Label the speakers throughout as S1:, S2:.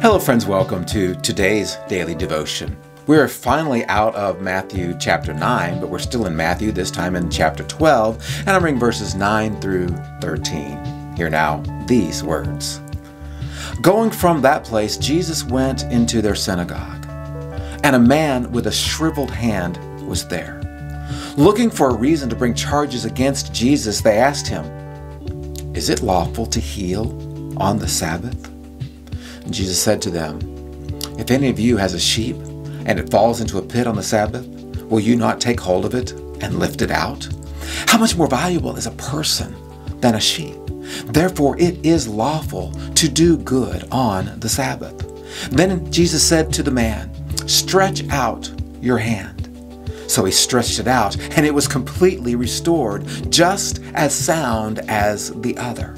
S1: Hello friends, welcome to today's daily devotion. We're finally out of Matthew chapter 9, but we're still in Matthew, this time in chapter 12, and I'm reading verses 9 through 13. Hear now these words. Going from that place, Jesus went into their synagogue, and a man with a shriveled hand was there. Looking for a reason to bring charges against Jesus, they asked him, "Is it lawful to heal on the Sabbath?" And Jesus said to them, "If any of you has a sheep, and it falls into a pit on the Sabbath, will you not take hold of it and lift it out? How much more valuable is a person than a sheep? Therefore it is lawful to do good on the Sabbath." Then Jesus said to the man, "Stretch out your hand." So he stretched it out, and it was completely restored, just as sound as the other.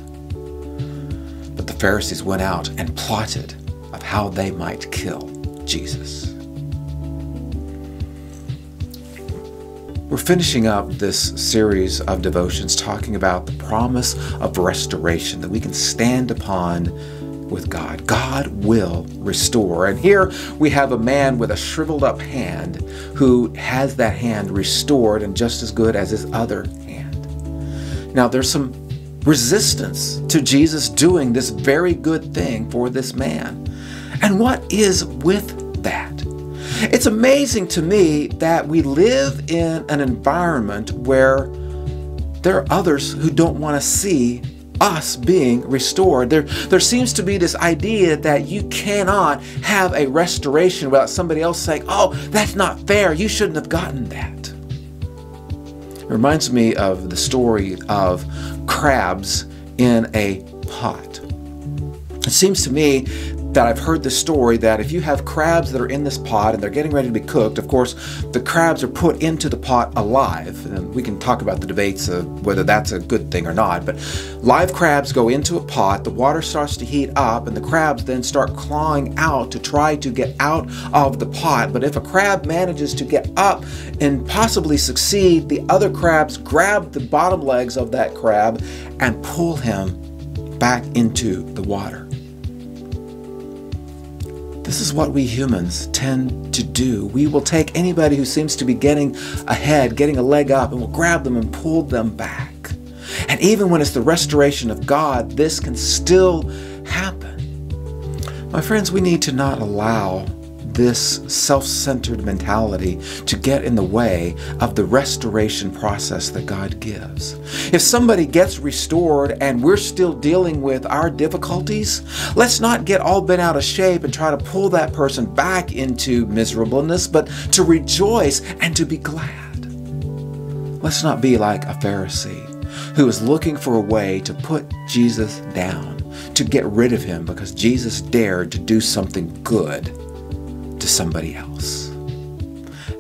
S1: But the Pharisees went out and plotted of how they might kill Jesus. We're finishing up this series of devotions talking about the promise of restoration that we can stand upon with God. God will restore. And here we have a man with a shriveled up hand who has that hand restored and just as good as his other hand. Now there's some resistance to Jesus doing this very good thing for this man. And what is with that? It's amazing to me that we live in an environment where there are others who don't want to see us being restored. There seems to be this idea that you cannot have a restoration without somebody else saying, "Oh, that's not fair. You shouldn't have gotten that." It reminds me of the story of crabs in a pot. It seems to me that I've heard this story that if you have crabs that are in this pot and they're getting ready to be cooked, of course, the crabs are put into the pot alive. And we can talk about the debates of whether that's a good thing or not. But live crabs go into a pot, the water starts to heat up, and the crabs then start clawing out to try to get out of the pot. But if a crab manages to get up and possibly succeed, the other crabs grab the bottom legs of that crab and pull him back into the water. This is what we humans tend to do. We will take anybody who seems to be getting ahead, getting a leg up, and we'll grab them and pull them back. And even when it's the restoration of God, this can still happen. My friends, we need to not allow this self-centered mentality to get in the way of the restoration process that God gives. If somebody gets restored and we're still dealing with our difficulties, let's not get all bent out of shape and try to pull that person back into miserableness, but to rejoice and to be glad. Let's not be like a Pharisee who is looking for a way to put Jesus down, to get rid of him because Jesus dared to do something good to somebody else.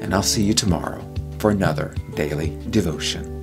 S1: And I'll see you tomorrow for another daily devotion.